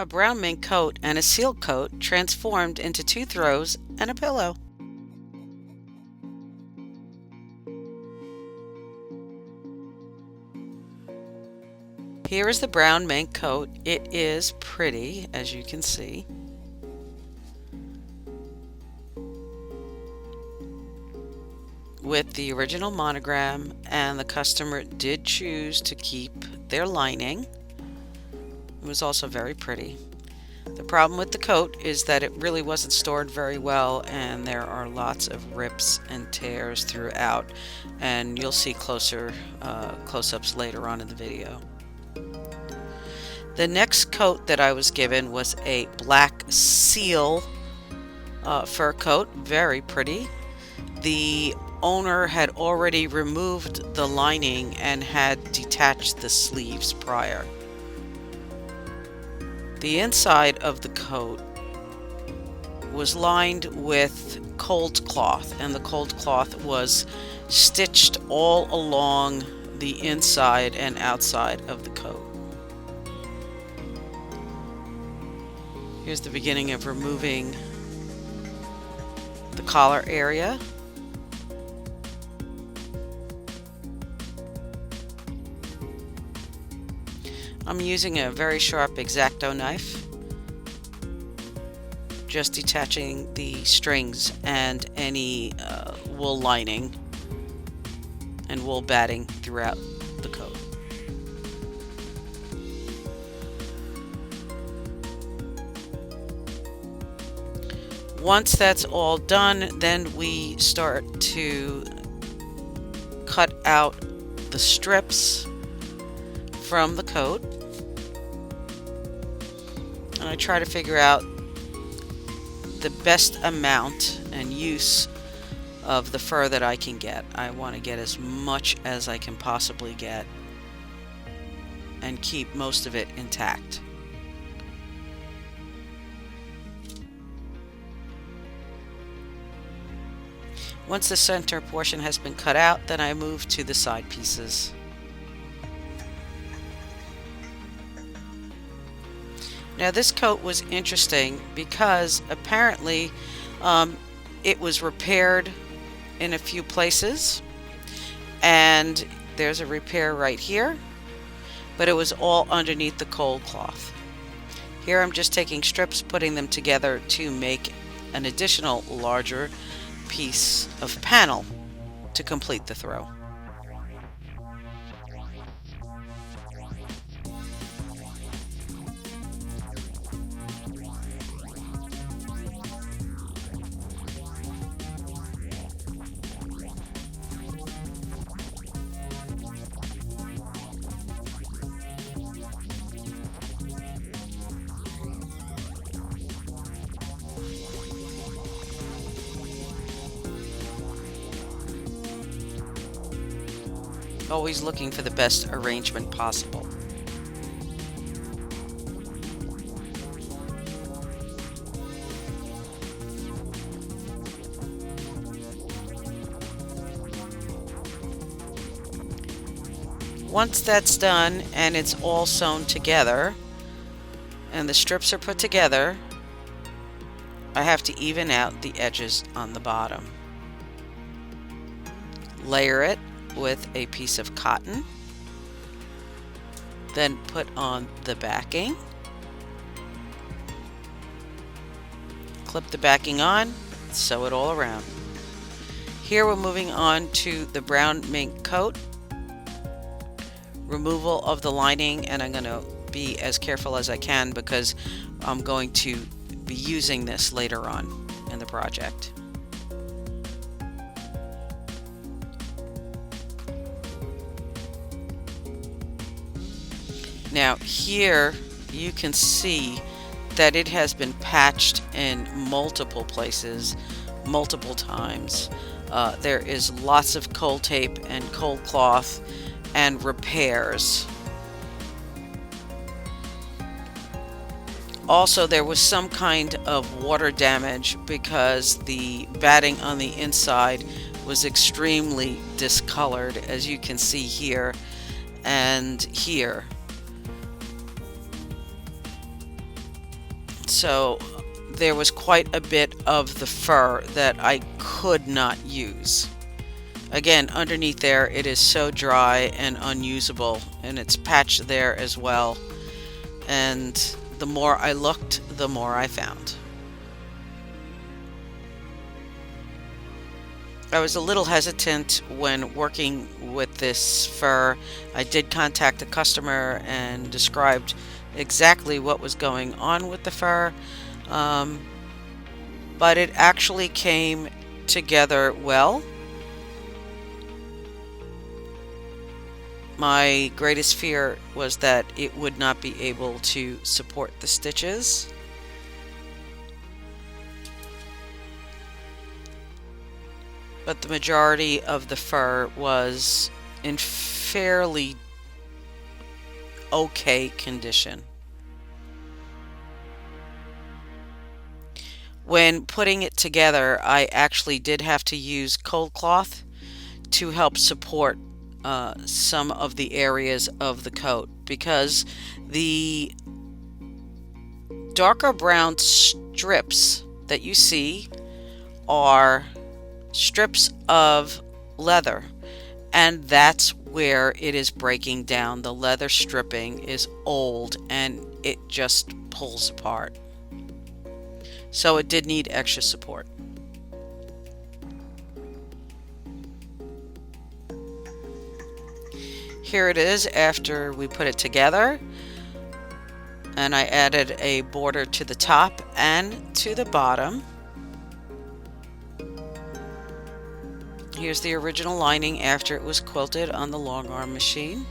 A brown mink coat and a seal coat transformed into 2 throws and a pillow. Here is the brown mink coat. It is pretty, as you can see. With the original monogram, and the customer did choose to keep their lining. It was also very pretty. The problem with the coat is that it really wasn't stored very well, and there are lots of rips and tears throughout, and you'll see close-ups later on in the video. The next coat that I was given was a black seal fur coat, very pretty. The owner had already removed the lining and had detached the sleeves prior. The inside of the coat was lined with cold cloth, and the cold cloth was stitched all along the inside and outside of the coat. Here's the beginning of removing the collar area. I'm using a very sharp X-Acto knife, just detaching the strings and any wool lining and wool batting throughout the coat. Once that's all done, then we start to cut out the strips from the coat. And I try to figure out the best amount and use of the fur that I can get. I want to get as much as I can possibly get and keep most of it intact. Once the center portion has been cut out, then I move to the side pieces. Now this coat was interesting because apparently it was repaired in a few places, and there's a repair right here, but it was all underneath the cold cloth. Here I'm just taking strips, putting them together to make an additional larger piece of panel to complete the throw. Always looking for the best arrangement possible. Once that's done and it's all sewn together and the strips are put together, I have to even out the edges on the bottom. Layer it with a piece of cotton, then put on the backing, clip the backing on, sew it all around. Here we're moving on to the brown mink coat, removal of the lining, and I'm going to be as careful as I can because I'm going to be using this later on in the project. Now here you can see that it has been patched in multiple places, multiple times. There is lots of cold tape and cold cloth and repairs. Also, there was some kind of water damage because the batting on the inside was extremely discolored, as you can see here and here. So there was quite a bit of the fur that I could not use. Again, underneath there it is so dry and unusable, and it's patched there as well. And the more I looked, the more I found. I was a little hesitant when working with this fur. I did contact the customer and described exactly what was going on with the fur, but it actually came together well. My greatest fear was that it would not be able to support the stitches. But the majority of the fur was in fairly okay condition. When putting it together, I actually did have to use cold cloth to help support some of the areas of the coat, because the darker brown strips that you see are strips of leather, and that's where it is breaking down. The leather stripping is old and it just pulls apart, so it did need extra support. Here it is after we put it together, and I added a border to the top and to the bottom. Here's the original lining after it was quilted on the long arm machine.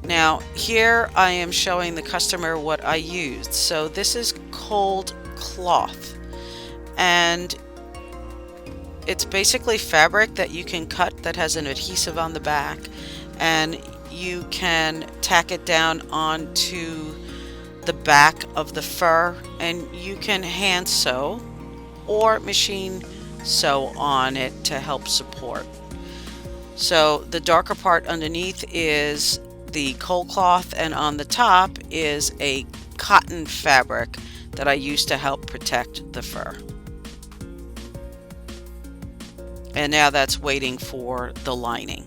Now here I am showing the customer what I used. So this is cold cloth, and it's basically fabric that you can cut that has an adhesive on the back, and you can tack it down onto the back of the fur, and you can hand sew or machine sew on it to help support. So the darker part underneath is the cold cloth, and on the top is a cotton fabric that I use to help protect the fur. And now that's waiting for the lining.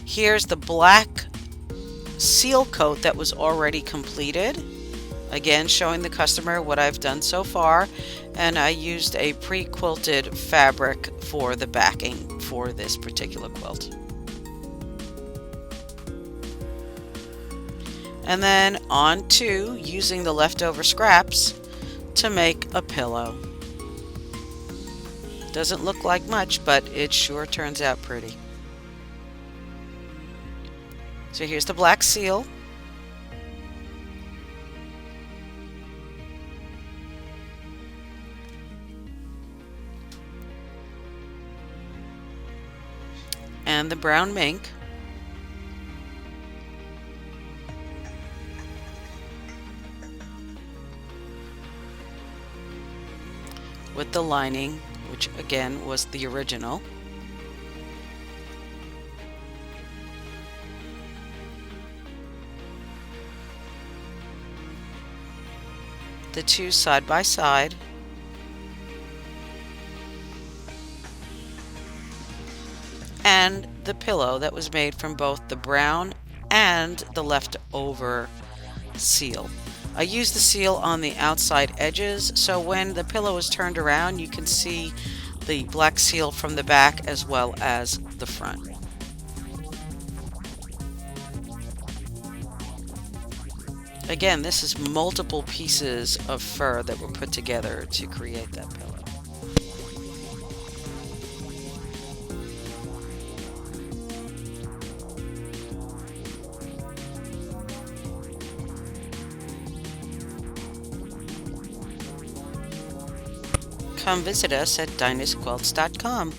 Here's the black seal coat that was already completed. Again, showing the customer what I've done so far, and I used a pre-quilted fabric for the backing for this particular quilt. And then on to using the leftover scraps to make a pillow. Doesn't look like much, but it sure turns out pretty. So here's the black seal. And the brown mink. With the lining, which again was the original. The two side by side. And the pillow that was made from both the brown and the leftover seal. I used the seal on the outside edges, so when the pillow is turned around, you can see the black seal from the back as well as the front. Again, this is multiple pieces of fur that were put together to create that pillow. Come visit us at dinahsquilts.com.